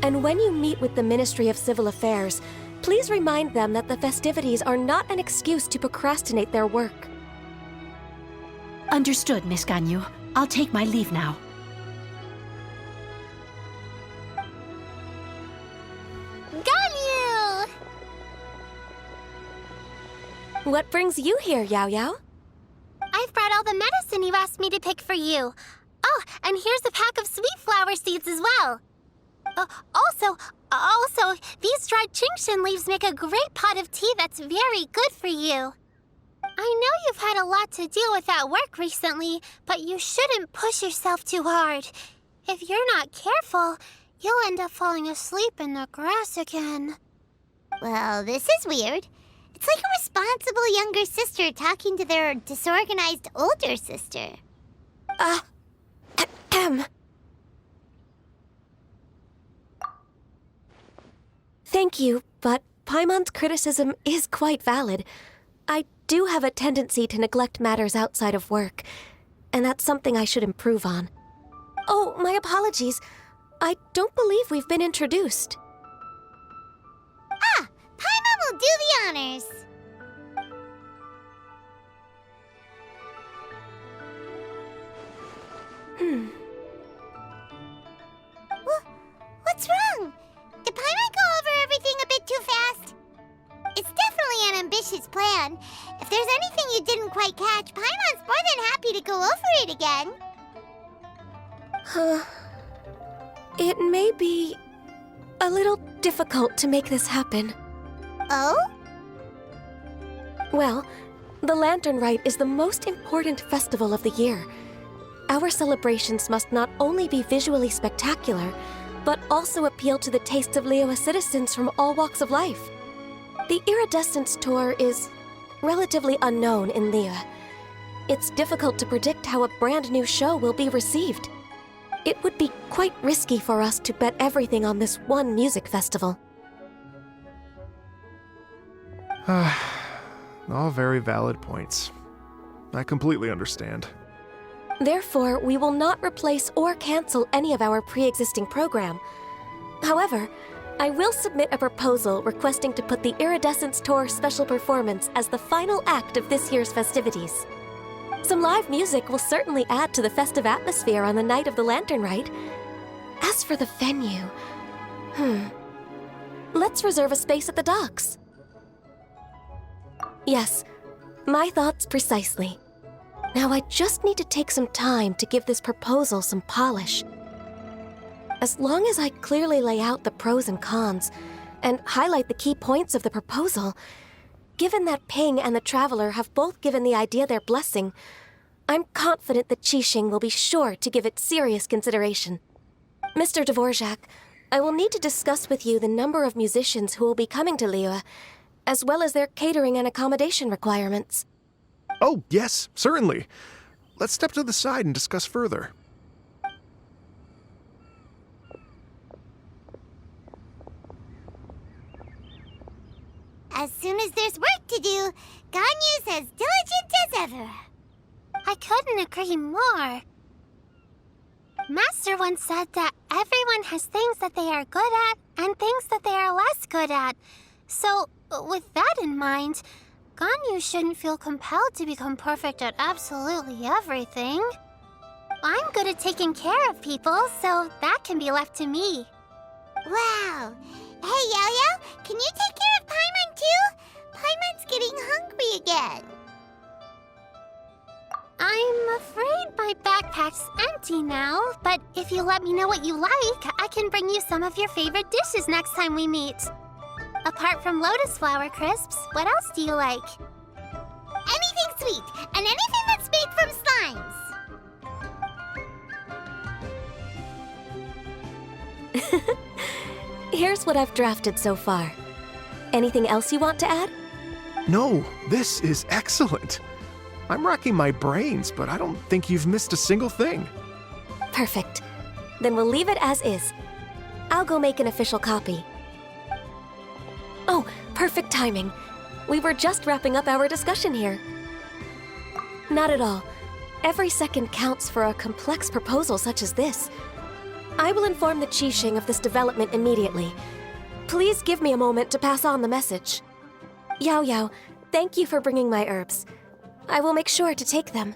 And when you meet with the Ministry of Civil Affairs, please remind them that the festivities are not an excuse to procrastinate their work. Understood, Miss Ganyu. I'll take my leave now. Ganyu! What brings you here, Yao Yao? I've brought all the medicine you asked me to pick for you. Oh, and here's a pack of sweet flower seeds as well. Also, these dried Chingshin leaves make a great pot of tea that's very good for you. I know you've had a lot to deal with at work recently, but you shouldn't push yourself too hard. If you're not careful, you'll end up falling asleep in the grass again. Well, this is weird. It's like a responsible younger sister talking to their disorganized older sister. Thank you, but Paimon's criticism is quite valid. I do have a tendency to neglect matters outside of work, and that's something I should improve on. Oh, my apologies. I don't believe we've been introduced. Ah, Paimon will do the honors. What's wrong? Did Paimon go over everything a bit too fast? It's definitely an ambitious plan. If there's anything you didn't quite catch, Paimon's more than happy to go over it again. It may be a little difficult to make this happen. Oh? Well, the Lantern Rite is the most important festival of the year. Our celebrations must not only be visually spectacular, but also appeal to the tastes of Liyue citizens from all walks of life. The Iridescence Tour is relatively unknown in Liyue. It's difficult to predict how a brand new show will be received. It would be quite risky for us to bet everything on this one music festival. All very valid points. I completely understand. Therefore, we will not replace or cancel any of our pre-existing program. However, I will submit a proposal requesting to put the Iridescence Tour special performance as the final act of this year's festivities. Some live music will certainly add to the festive atmosphere on the night of the Lantern Rite. As for the venue, let's reserve a space at the docks. Yes, my thoughts precisely. Now I just need to take some time to give this proposal some polish. As long as I clearly lay out the pros and cons, and highlight the key points of the proposal, given that Ping and the Traveler have both given the idea their blessing, I'm confident that Qixing will be sure to give it serious consideration. Mr. Dvorak, I will need to discuss with you the number of musicians who will be coming to Liyue, as well as their catering and accommodation requirements. Oh, yes, certainly. Let's step to the side and discuss further. As soon as there's work to do, Ganyu's as diligent as ever. I couldn't agree more. Master once said that everyone has things that they are good at and things that they are less good at. So, with that in mind, Ganyu shouldn't feel compelled to become perfect at absolutely everything. I'm good at taking care of people, so that can be left to me. Wow. Hey, Yo-Yo, can you take care of Paimon too? Paimon's getting hungry again. I'm afraid my backpack's empty now, but if you let me know what you like, I can bring you some of your favorite dishes next time we meet. Apart from lotus flower crisps, what else do you like? Anything sweet, and anything that's made from slimes. Here's what I've drafted so far. Anything else you want to add? No, this is excellent. I'm racking my brains, but I don't think you've missed a single thing. Perfect. Then we'll leave it as is. I'll go make an official copy. Oh, perfect timing. We were just wrapping up our discussion here. Not at all. Every second counts for a complex proposal such as this. I will inform the Qixing of this development immediately. Please give me a moment to pass on the message. Yao Yao, thank you for bringing my herbs. I will make sure to take them.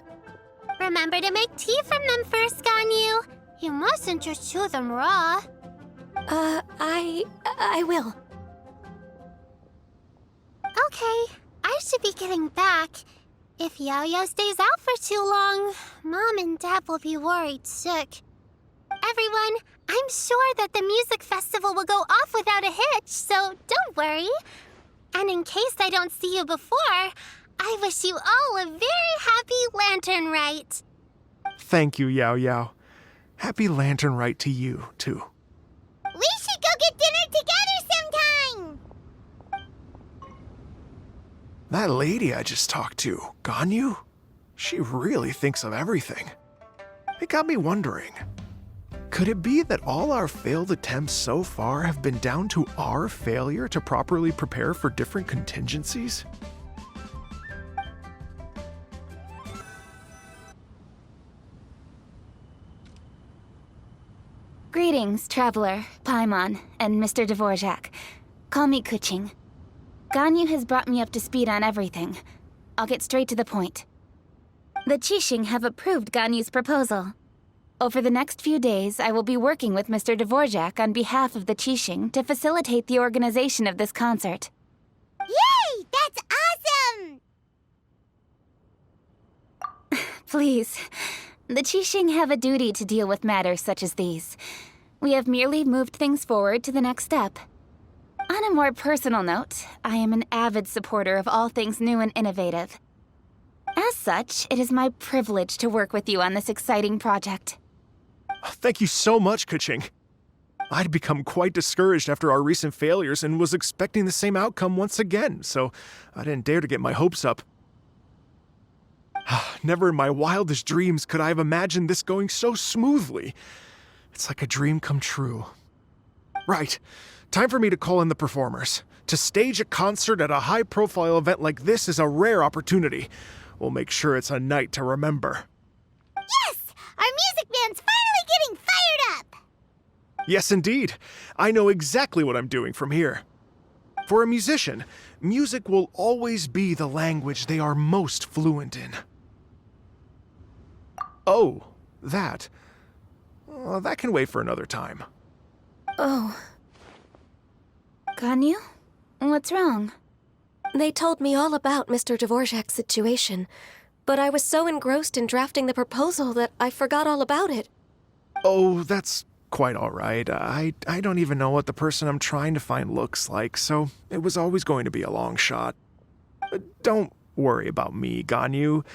Remember to make tea from them first, Ganyu. You mustn't just chew them raw. I will. Okay, I should be getting back. If Yao Yao stays out for too long, Mom and Dad will be worried sick. Everyone, I'm sure that the music festival will go off without a hitch, so don't worry. And in case I don't see you before, I wish you all a very happy Lantern Rite. Thank you, Yao Yao. Happy Lantern Rite to you, too. We should go get dinner together sometime! That lady I just talked to, Ganyu, she really thinks of everything. It got me wondering, could it be that all our failed attempts so far have been down to our failure to properly prepare for different contingencies? Greetings, Traveler, Paimon, and Mr. Dvorak. Call me Kuching. Ganyu has brought me up to speed on everything. I'll get straight to the point. The Qixing have approved Ganyu's proposal. Over the next few days, I will be working with Mr. Dvorak on behalf of the Qixing to facilitate the organization of this concert. Yay! That's awesome! Please, the Qixing have a duty to deal with matters such as these. We have merely moved things forward to the next step. On a more personal note, I am an avid supporter of all things new and innovative. As such, it is my privilege to work with you on this exciting project. Thank you so much, Kuching. I'd become quite discouraged after our recent failures and was expecting the same outcome once again, so I didn't dare to get my hopes up. Never in my wildest dreams could I have imagined this going so smoothly. It's like a dream come true. Right, time for me to call in the performers. To stage a concert at a high-profile event like this is a rare opportunity. We'll make sure it's a night to remember. Yes! Our music band's finally getting fired up! Yes, indeed. I know exactly what I'm doing from here. For a musician, music will always be the language they are most fluent in. Oh, that. That can wait for another time. Oh, Ganyu? What's wrong? they told me all about Mr. Dvorak's situation, but I was so engrossed in drafting the proposal that I forgot all about it. Oh, that's quite all right. I don't even know what the person I'm trying to find looks like, so it was always going to be a long shot. Don't worry about me, Ganyu.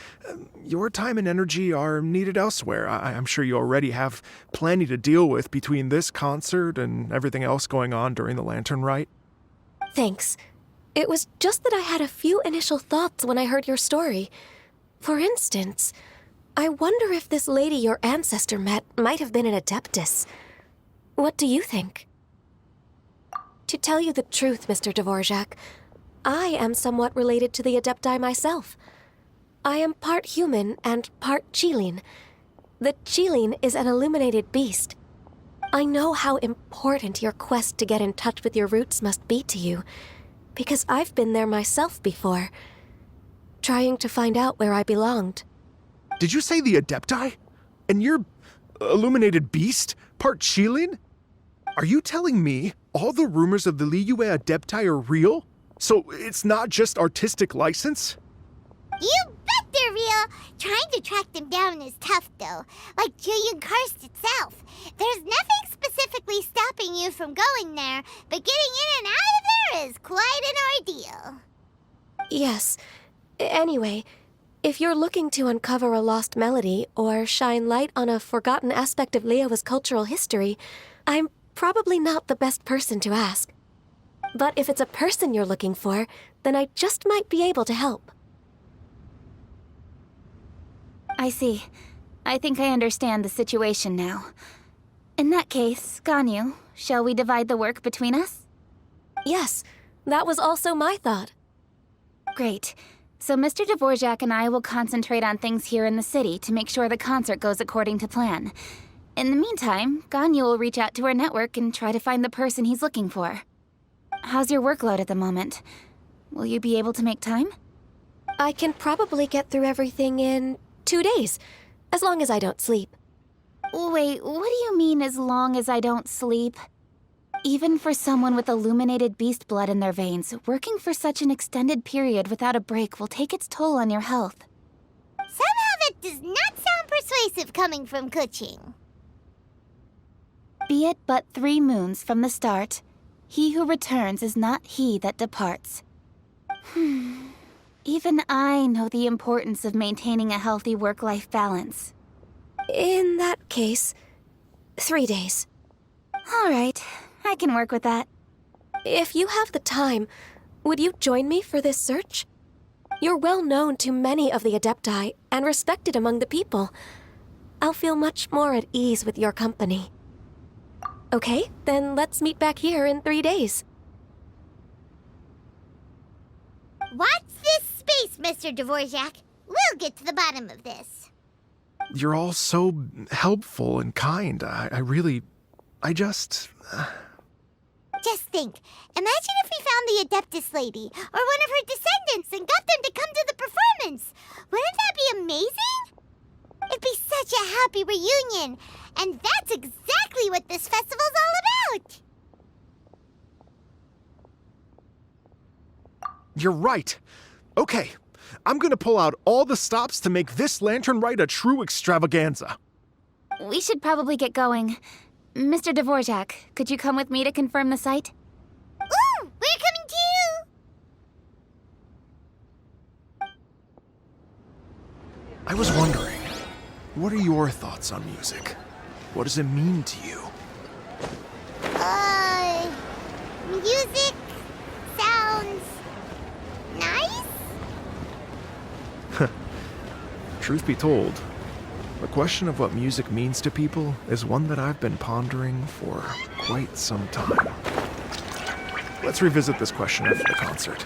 Your time and energy are needed elsewhere. I'm sure you already have plenty to deal with between this concert and everything else going on during the Lantern Rite. Thanks. It was just that I had a few initial thoughts when I heard your story. For instance, I wonder if this lady your ancestor met might have been an Adeptus. What do you think? To tell you the truth, Mr. Dvorak, I am somewhat related to the Adepti myself. I am part human and part Qilin. The Qilin is an illuminated beast. I know how important your quest to get in touch with your roots must be to you, because I've been there myself before, trying to find out where I belonged. Did you say the Adepti? And you're illuminated beast? Part Qilin? Are you telling me all the rumors of the Liyue Adepti are real? So it's not just artistic license? You bet they're real! Trying to track them down is tough, though. Like Julian Karst itself. There's nothing specifically stopping you from going there, but getting in and out of there is quite an ordeal. Yes. Anyway, if you're looking to uncover a lost melody or shine light on a forgotten aspect of Liyue's cultural history, I'm probably not the best person to ask. But if it's a person you're looking for, then I just might be able to help. I see. I think I understand the situation now. In that case, Ganyu, shall we divide the work between us? Yes, that was also my thought. Great. So Mr. Dvorak and I will concentrate on things here in the city to make sure the concert goes according to plan. In the meantime, Ganyu will reach out to her network and try to find the person he's looking for. How's your workload at the moment? Will you be able to make time? I can probably get through everything in 2 days, as long as I don't sleep. Wait, what do you mean as long as I don't sleep? Even for someone with illuminated beast blood in their veins, working for such an extended period without a break will take its toll on your health. Somehow that does not sound persuasive coming from Kuching. Be it but 3 moons from the start, he who returns is not he that departs. Even I know the importance of maintaining a healthy work-life balance. In that case, 3 days. All right, I can work with that. If you have the time, would you join me for this search? You're well known to many of the Adepti and respected among the people. I'll feel much more at ease with your company. Okay, then let's meet back here in 3 days. Watch this space, Mr. Dvorak. We'll get to the bottom of this. You're all so helpful and kind. Just think. Imagine if we found the Adeptus lady, or one of her descendants, and got them to come to the performance. Wouldn't that be amazing? It'd be such a happy reunion. And that's exactly what this festival's all about. You're right. Okay, I'm gonna pull out all the stops to make this lantern rite a true extravaganza. We should probably get going. Mr. Dvorak, could you come with me to confirm the site? Ooh, we're coming too! I was wondering, what are your thoughts on music? What does it mean to you? Music sounds nice? Truth be told, the question of what music means to people is one that I've been pondering for quite some time. Let's revisit this question after the concert.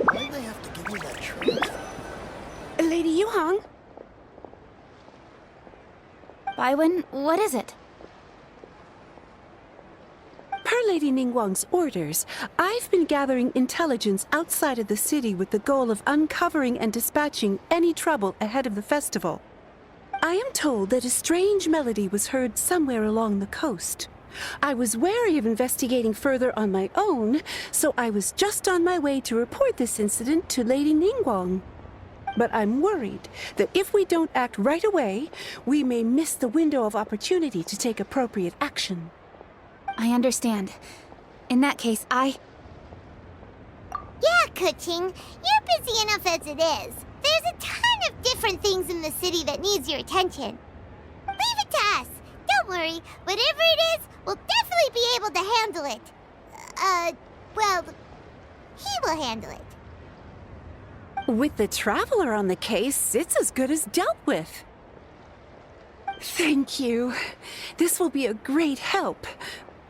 Why'd they have to give me that treat? Lady Yuhang? Baiwen, what is it? Per Lady Ningguang's orders, I've been gathering intelligence outside of the city with the goal of uncovering and dispatching any trouble ahead of the festival. I am told that a strange melody was heard somewhere along the coast. I was wary of investigating further on my own, so I was just on my way to report this incident to Lady Ningguang. But I'm worried that if we don't act right away, we may miss the window of opportunity to take appropriate action. I understand. In that case, Yeah, Kuching, you're busy enough as it is. There's a ton of different things in the city that needs your attention. Leave it to us. Don't worry. Whatever it is, we'll definitely be able to handle it. Well, he will handle it. With the Traveler on the case, it's as good as dealt with. Thank you. This will be a great help.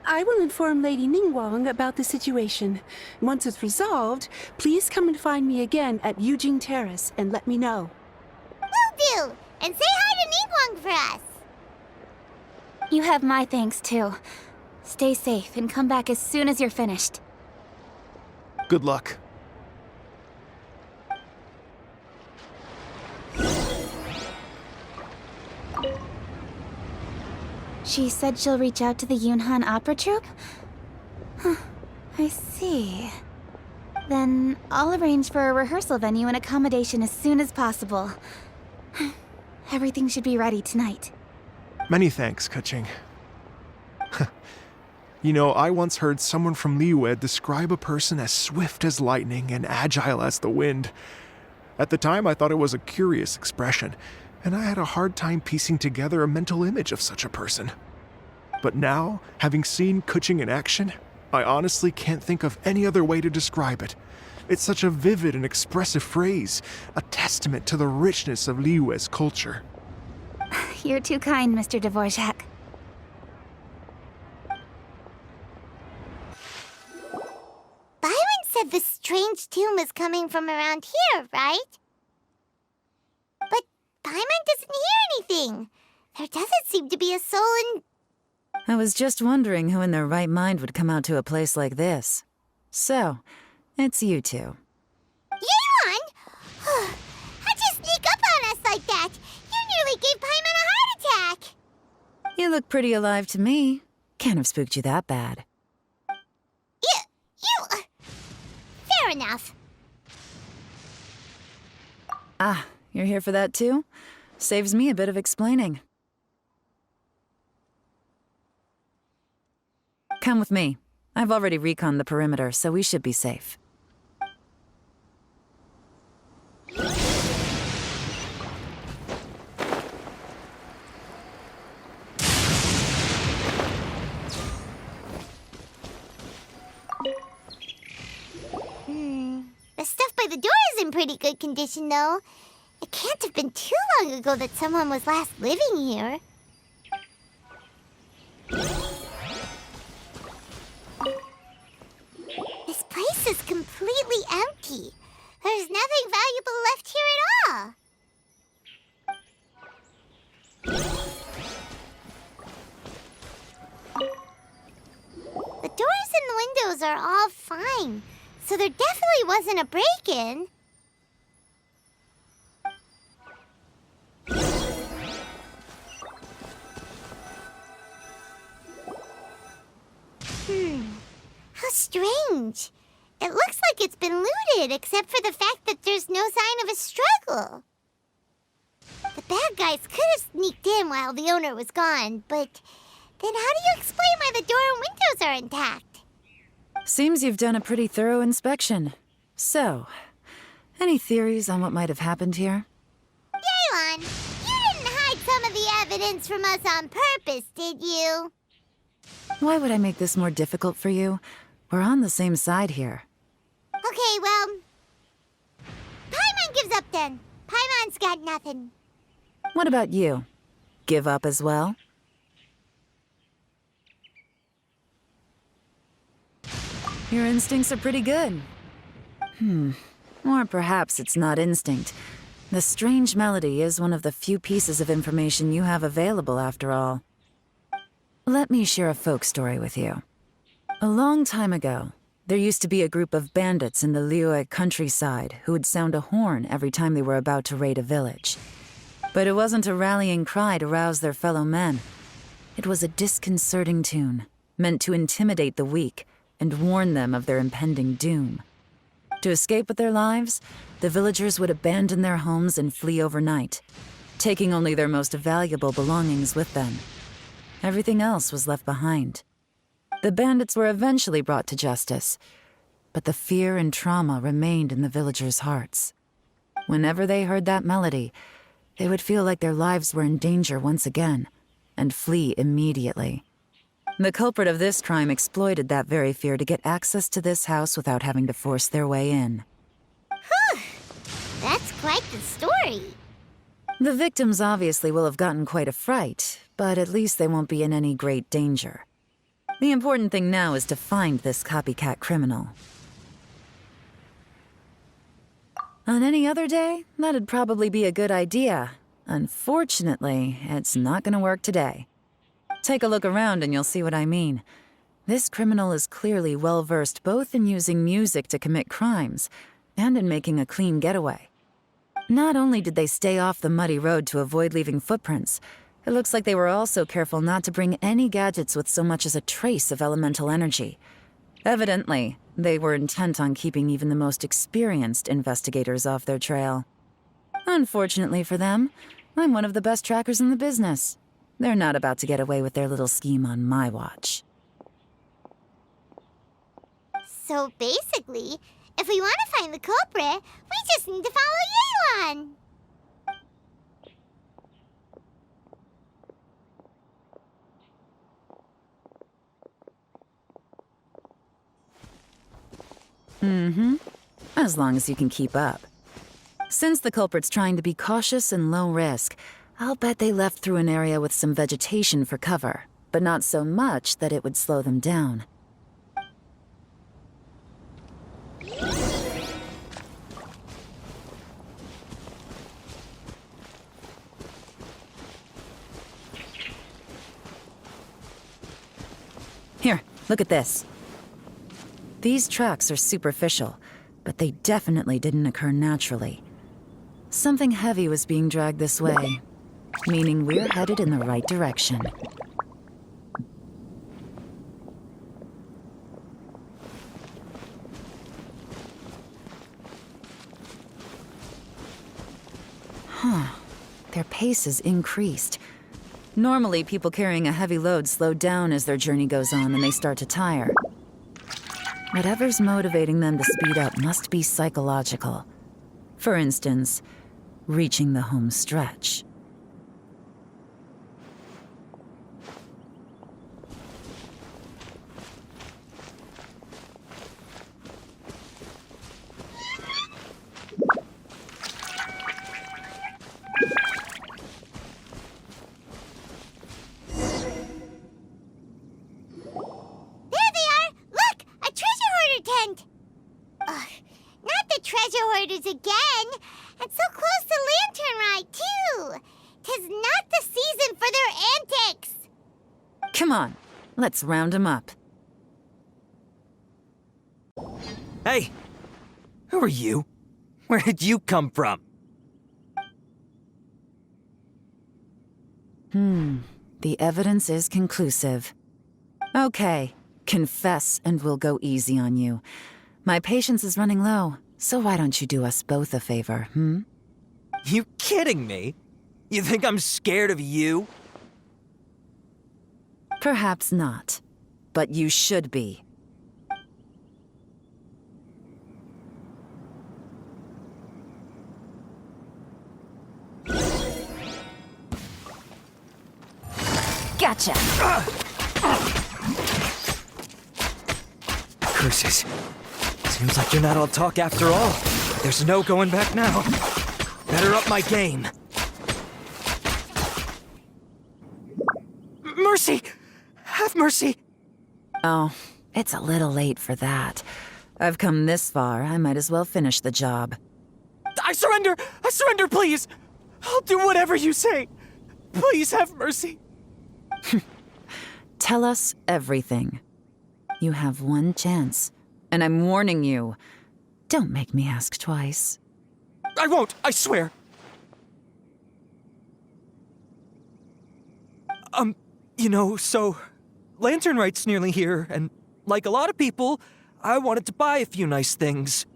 I will inform Lady Ningguang about the situation. Once it's resolved, please come and find me again at Yujing Terrace and let me know. Will do. And say hi to Ningguang for us. you have my thanks too. Stay safe and come back as soon as you're finished. Good luck. She said she'll reach out to the Yunhan Opera Troupe? Huh, I see. Then I'll arrange for a rehearsal venue and accommodation as soon as possible. Everything should be ready tonight. Many thanks, Kuching. You know, I once heard someone from Liyue describe a person as swift as lightning and agile as the wind. At the time, I thought it was a curious expression, and I had a hard time piecing together a mental image of such a person. But now, having seen Kuching in action, I honestly can't think of any other way to describe it. It's such a vivid and expressive phrase, a testament to the richness of Liyue's culture. You're too kind, Mr. Dvorak. said the strange tune was coming from around here, right? But Paimon doesn't hear anything. There doesn't seem to be a soul in... I was just wondering who in their right mind would come out to a place like this. So, it's you two. Yeon! How'd you sneak up on us like that? You nearly gave Paimon a heart attack! You look pretty alive to me. Can't have spooked you that bad. Fair enough. Ah, you're here for that too? Saves me a bit of explaining. Come with me. I've already reconned the perimeter, so we should be safe. The stuff by the door is in pretty good condition, though. It can't have been too long ago that someone was last living here. This place is completely empty. There's nothing valuable left here at all. The doors and the windows are all fine, so there definitely wasn't a break-in. How strange. It looks like it's been looted, except for the fact that there's no sign of a struggle. The bad guys could have sneaked in while the owner was gone, but then how do you explain why the door and windows are intact? Seems you've done a pretty thorough inspection. So, any theories on what might have happened here? Yeon, you didn't hide some of the evidence from us on purpose, did you? Why would I make this more difficult for you? We're on the same side here. Okay, well... Paimon gives up then. Paimon's got nothing. What about you? Give up as well? Your instincts are pretty good. Or perhaps it's not instinct. The strange melody is one of the few pieces of information you have available, after all. Let me share a folk story with you. A long time ago, there used to be a group of bandits in the Liyue countryside who would sound a horn every time they were about to raid a village. But it wasn't a rallying cry to rouse their fellow men. It was a disconcerting tune, meant to intimidate the weak and warn them of their impending doom. To escape with their lives, the villagers would abandon their homes and flee overnight, taking only their most valuable belongings with them. Everything else was left behind. The bandits were eventually brought to justice, but the fear and trauma remained in the villagers' hearts. Whenever they heard that melody, they would feel like their lives were in danger once again, and flee immediately. The culprit of this crime exploited that very fear to get access to this house without having to force their way in. That's quite the story. The victims obviously will have gotten quite a fright, but at least they won't be in any great danger. The important thing now is to find this copycat criminal. On any other day, that'd probably be a good idea. Unfortunately, it's not gonna work today. Take a look around and you'll see what I mean. This criminal is clearly well-versed both in using music to commit crimes and in making a clean getaway. Not only did they stay off the muddy road to avoid leaving footprints, it looks like they were also careful not to bring any gadgets with so much as a trace of elemental energy. Evidently, they were intent on keeping even the most experienced investigators off their trail. Unfortunately for them, I'm one of the best trackers in the business. They're not about to get away with their little scheme on my watch. So basically, if we want to find the culprit, we just need to follow Yeon. As long as you can keep up. Since the culprit's trying to be cautious and low risk, I'll bet they left through an area with some vegetation for cover, but not so much that it would slow them down. Look at this. These tracks are superficial, but they definitely didn't occur naturally. Something heavy was being dragged this way, meaning we're headed in the right direction. Huh. Their pace is increased. Normally, people carrying a heavy load slow down as their journey goes on and they start to tire. Whatever's motivating them to speed up must be psychological. For instance, reaching the home stretch. Again, and so close to Lantern Ride, too. 'Tis not the season for their antics. Come on, let's round them up. Hey, who are you? Where did you come from? The evidence is conclusive. Okay, confess and we'll go easy on you. My patience is running low. So why don't you do us both a favor, You kidding me? You think I'm scared of you? Perhaps not, but you should be. Gotcha! Curses. Seems like you're not all talk after all. There's no going back now. Better up my game. Mercy! Have mercy! Oh, it's a little late for that. I've come this far, I might as well finish the job. I surrender! I surrender, please! I'll do whatever you say. Please have mercy. Tell us everything. You have one chance. And I'm warning you, don't make me ask twice. I won't, I swear. So Lantern Rite's nearly here, and like a lot of people, I wanted to buy a few nice things.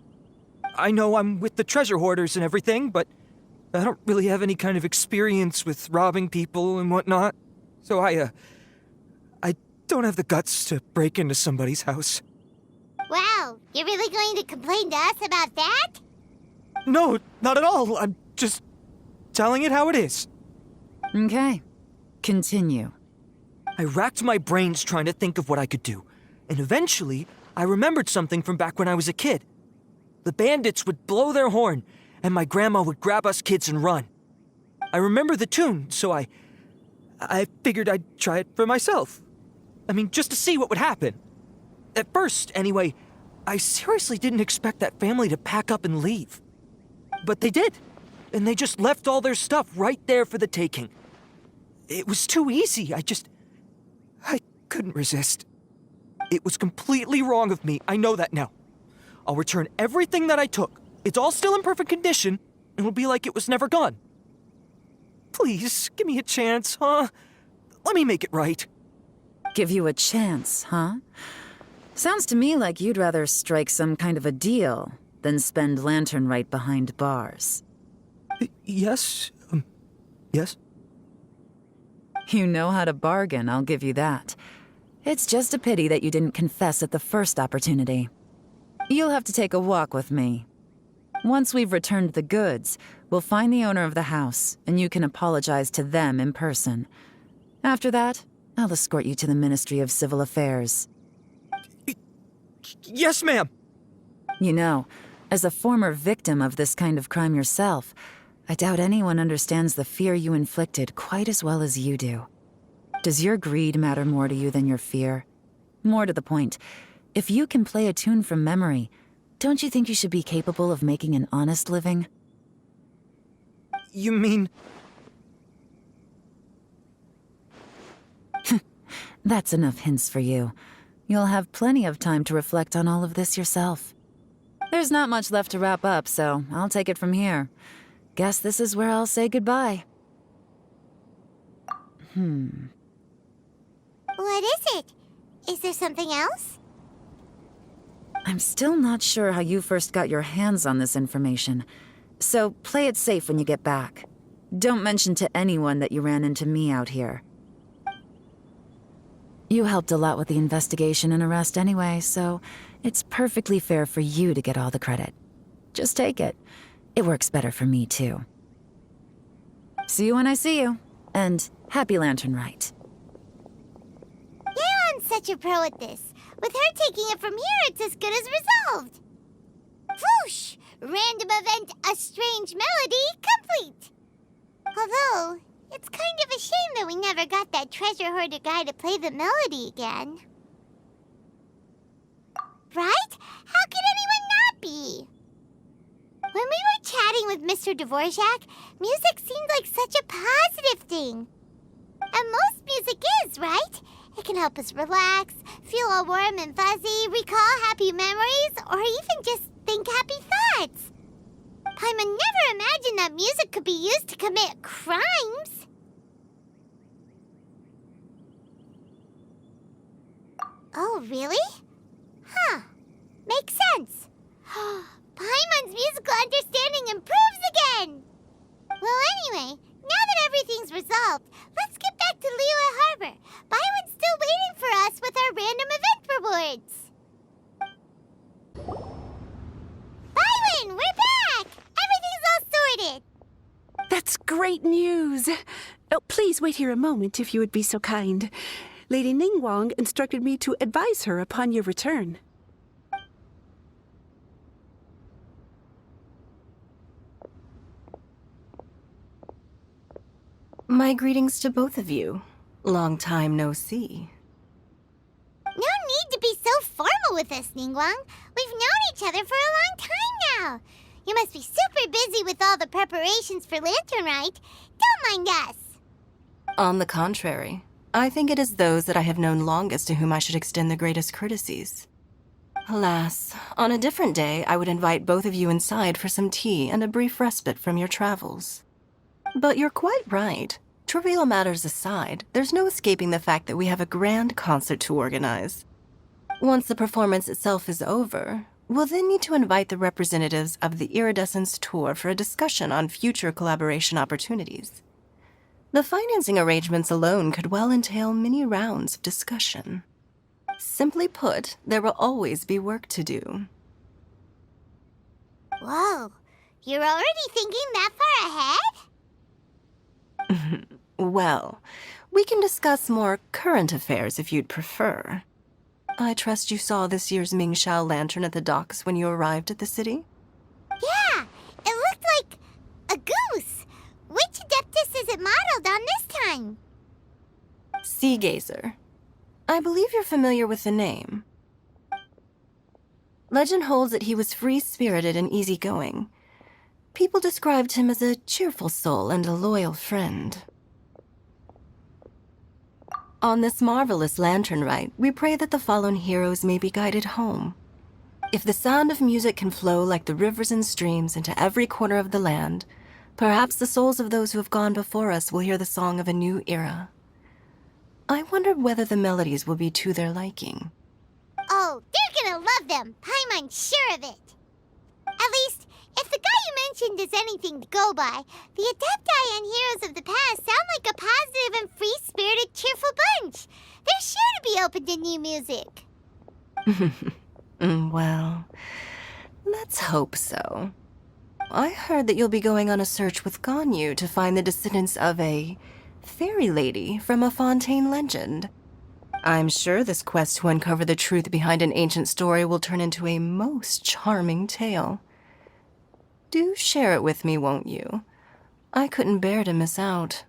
I know I'm with the treasure hoarders and everything, but I don't really have any kind of experience with robbing people and whatnot. So I don't have the guts to break into somebody's house. Wow, you're really going to complain to us about that? No, not at all. I'm just telling it how it is. Okay, continue. I racked my brains trying to think of what I could do, and eventually, I remembered something from back when I was a kid. The bandits would blow their horn, and my grandma would grab us kids and run. I remember the tune, so I figured I'd try it for myself. I mean, just to see what would happen. At first, anyway, I seriously didn't expect that family to pack up and leave. But they did, and they just left all their stuff right there for the taking. It was too easy, I couldn't resist. It was completely wrong of me, I know that now. I'll return everything that I took. It's all still in perfect condition, and it'll be like it was never gone. Please, give me a chance, huh? Let me make it right. Give you a chance, huh? Sounds to me like you'd rather strike some kind of a deal than spend Lantern Rite behind bars. Yes? Yes? You know how to bargain, I'll give you that. It's just a pity that you didn't confess at the first opportunity. You'll have to take a walk with me. Once we've returned the goods, we'll find the owner of the house, and you can apologize to them in person. After that, I'll escort you to the Ministry of Civil Affairs. Yes, ma'am! You know, as a former victim of this kind of crime yourself, I doubt anyone understands the fear you inflicted quite as well as you do. Does your greed matter more to you than your fear? More to the point, if you can play a tune from memory, don't you think you should be capable of making an honest living? You mean... That's enough hints for you. You'll have plenty of time to reflect on all of this yourself. There's not much left to wrap up, so I'll take it from here. Guess this is where I'll say goodbye. What is it? Is there something else? I'm still not sure how you first got your hands on this information, so play it safe when you get back. Don't mention to anyone that you ran into me out here. You helped a lot with the investigation and arrest anyway, so it's perfectly fair for you to get all the credit. Just take it. It works better for me, too. See you when I see you, and happy Lantern Rite. Yeon's such a pro at this. With her taking it from here, it's as good as resolved. Whoosh! Random event, a strange melody, complete! Although, it's kind of a shame that we never got that treasure hoarder guy to play the melody again. Right? How could anyone not be? When we were chatting with Mr. Dvorak, music seemed like such a positive thing. And most music is, right? It can help us relax, feel all warm and fuzzy, recall happy memories, or even just think happy thoughts. Paimon never imagined that music could be used to commit crimes. Oh, really? Huh. Makes sense. Paimon's musical understanding improves again! Well, anyway, now that everything's resolved, let's get back to Liyue Harbor. Byron's still waiting for us with our random event rewards. Byron, we're back! Everything's all sorted! That's great news! Oh, please wait here a moment if you would be so kind. Lady Ningguang instructed me to advise her upon your return. My greetings to both of you. Long time no see. No need to be so formal with us, Ningguang. We've known each other for a long time now. You must be super busy with all the preparations for Lantern Rite. Don't mind us. On the contrary, I think it is those that I have known longest to whom I should extend the greatest courtesies. Alas, on a different day, I would invite both of you inside for some tea and a brief respite from your travels. But you're quite right. Trivial matters aside, there's no escaping the fact that we have a grand concert to organize. Once the performance itself is over, we'll then need to invite the representatives of the Iridescence Tour for a discussion on future collaboration opportunities. The financing arrangements alone could well entail many rounds of discussion. Simply put, there will always be work to do. Whoa, you're already thinking that far ahead? Well, we can discuss more current affairs if you'd prefer. I trust you saw this year's Mingxiao lantern at the docks when you arrived at the city? Yeah, it looked like a goose. Which Adeptus is it modeled on this time? Sea Gazer. I believe you're familiar with the name. Legend holds that he was free-spirited and easygoing. People described him as a cheerful soul and a loyal friend. On this marvelous lantern rite, we pray that the fallen heroes may be guided home. If the sound of music can flow like the rivers and streams into every corner of the land, perhaps the souls of those who have gone before us will hear the song of a new era. I wondered whether the melodies will be to their liking. Oh, they're gonna love them. Paimon's sure of it. At least, if the guy you mentioned is anything to go by, the Adepti and heroes of the past sound like a positive and free-spirited, cheerful bunch. They're sure to be open to new music. Well, let's hope so. I heard that you'll be going on a search with Ganyu to find the descendants of a fairy lady from a Fontaine legend. I'm sure this quest to uncover the truth behind an ancient story will turn into a most charming tale. Do share it with me, won't you? I couldn't bear to miss out.